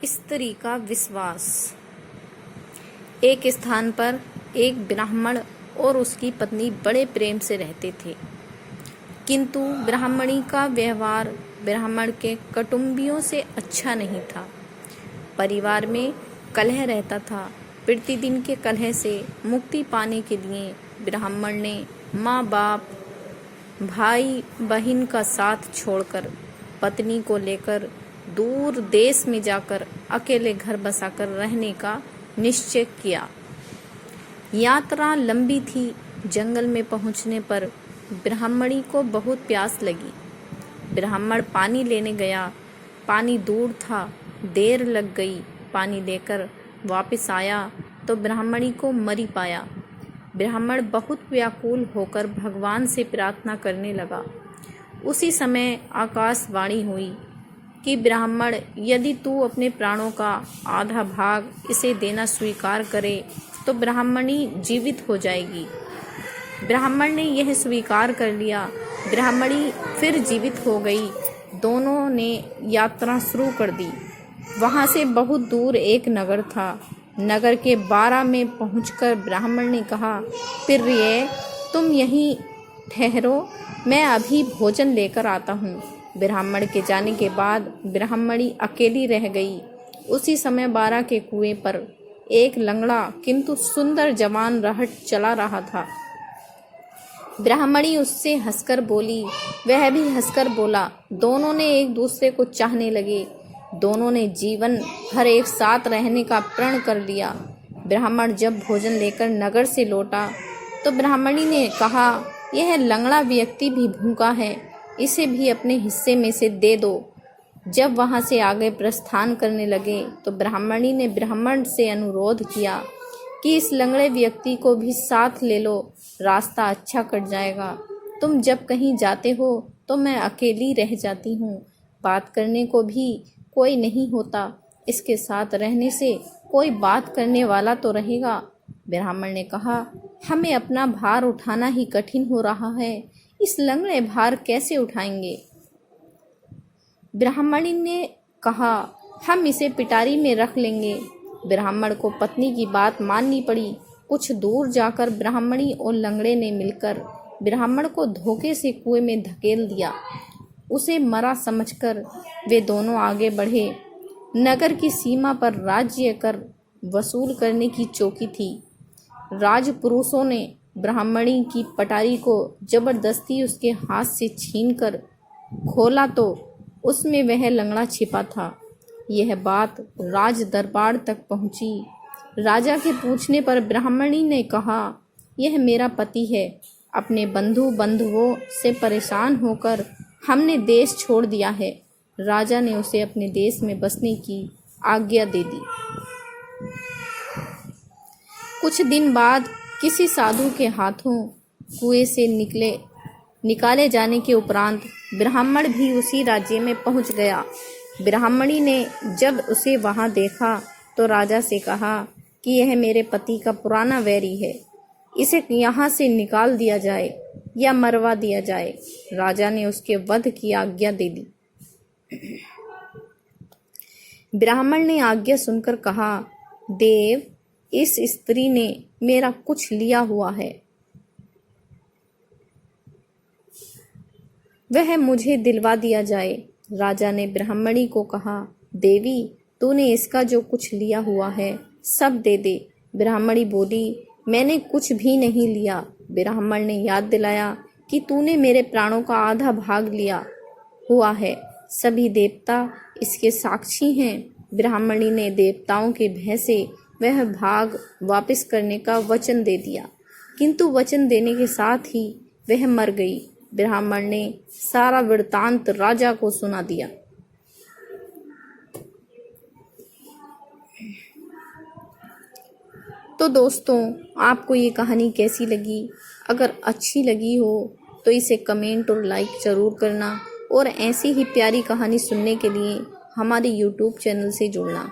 स्त्री का विश्वास। एक स्थान पर एक ब्राह्मण और उसकी पत्नी बड़े प्रेम से रहते थे, किंतु ब्राह्मणी का व्यवहार ब्राह्मण के कुटुंबियों से अच्छा नहीं था। परिवार में कलह रहता था। प्रतिदिन के कलह से मुक्ति पाने के लिए ब्राह्मण ने माँ बाप, भाई बहन का साथ छोड़कर पत्नी को लेकर दूर देश में जाकर अकेले घर बसाकर रहने का निश्चय किया। यात्रा लंबी थी। जंगल में पहुंचने पर ब्राह्मणी को बहुत प्यास लगी। ब्राह्मण पानी लेने गया। पानी दूर था, देर लग गई। पानी लेकर वापस आया तो ब्राह्मणी को मरी पाया। ब्राह्मण बहुत व्याकुल होकर भगवान से प्रार्थना करने लगा। उसी समय आकाशवाणी हुई कि ब्राह्मण, यदि तू अपने प्राणों का आधा भाग इसे देना स्वीकार करे तो ब्राह्मणी जीवित हो जाएगी। ब्राह्मण ने यह स्वीकार कर लिया। ब्राह्मणी फिर जीवित हो गई। दोनों ने यात्रा शुरू कर दी। वहाँ से बहुत दूर एक नगर था। नगर के 12 में पहुंचकर ब्राह्मण ने कहा, प्रिय, तुम यहीं ठहरो, मैं अभी भोजन लेकर आता हूँ। ब्राह्मण के जाने के बाद ब्राह्मणी अकेली रह गई। उसी समय 12 के कुएं पर एक लंगड़ा किंतु सुंदर जवान रहट चला रहा था। ब्राह्मणी उससे हंसकर बोली, वह भी हंसकर बोला। दोनों ने एक दूसरे को चाहने लगे। दोनों ने जीवन भर एक साथ रहने का प्रण कर लिया। ब्राह्मण जब भोजन लेकर नगर से लौटा तो ब्राह्मणी ने कहा, यह लंगड़ा व्यक्ति भी भूखा है, इसे भी अपने हिस्से में से दे दो। जब वहां से आगे प्रस्थान करने लगे तो ब्राह्मणी ने ब्राह्मण से अनुरोध किया कि इस लंगड़े व्यक्ति को भी साथ ले लो, रास्ता अच्छा कट जाएगा। तुम जब कहीं जाते हो तो मैं अकेली रह जाती हूँ, बात करने को भी कोई नहीं होता, इसके साथ रहने से कोई बात करने वाला तो रहेगा। ब्राह्मण ने कहा, हमें अपना भार उठाना ही कठिन हो रहा है, इस लंगड़े भार कैसे उठाएंगे। ब्राह्मणी ने कहा, हम इसे पिटारी में रख लेंगे। ब्राह्मण को पत्नी की बात माननी पड़ी। कुछ दूर जाकर ब्राह्मणी और लंगड़े ने मिलकर ब्राह्मण को धोखे से कुएं में धकेल दिया। उसे मरा समझकर वे दोनों आगे बढ़े। नगर की सीमा पर राज्य कर वसूल करने की चौकी थी। राजपुरुषों ने ब्राह्मणी की पटारी को जबरदस्ती उसके हाथ से छीनकर खोला तो उसमें वह लंगड़ा छिपा था। यह बात राज दरबार तक पहुंची। राजा के पूछने पर ब्राह्मणी ने कहा, यह मेरा पति है। अपने बंधुओं से परेशान होकर हमने देश छोड़ दिया है। राजा ने उसे अपने देश में बसने की आज्ञा दे दी। कुछ दिन बाद किसी साधु के हाथों कुएं से निकाले जाने के उपरांत ब्राह्मण भी उसी राज्य में पहुंच गया। ब्राह्मणी ने जब उसे वहां देखा तो राजा से कहा कि यह मेरे पति का पुराना वैरी है, इसे यहाँ से निकाल दिया जाए या मरवा दिया जाए। राजा ने उसके वध की आज्ञा दे दी। ब्राह्मण ने आज्ञा सुनकर कहा, देव, इस स्त्री ने मेरा कुछ लिया हुआ है, वह मुझे दिलवा दिया जाए। राजा ने ब्राह्मणी को कहा, देवी, तूने इसका जो कुछ लिया हुआ है सब दे दे। ब्राह्मणी बोली, मैंने कुछ भी नहीं लिया। ब्राह्मण ने याद दिलाया कि तूने मेरे प्राणों का आधा भाग लिया हुआ है, सभी देवता इसके साक्षी हैं। ब्राह्मणी ने देवताओं के भय से वह भाग वापस करने का वचन दे दिया, किंतु वचन देने के साथ ही वह मर गई। ब्राह्मण ने सारा वृत्तांत राजा को सुना दिया। तो दोस्तों, आपको ये कहानी कैसी लगी? अगर अच्छी लगी हो तो इसे कमेंट और लाइक ज़रूर करना और ऐसी ही प्यारी कहानी सुनने के लिए हमारे YouTube चैनल से जुड़ना।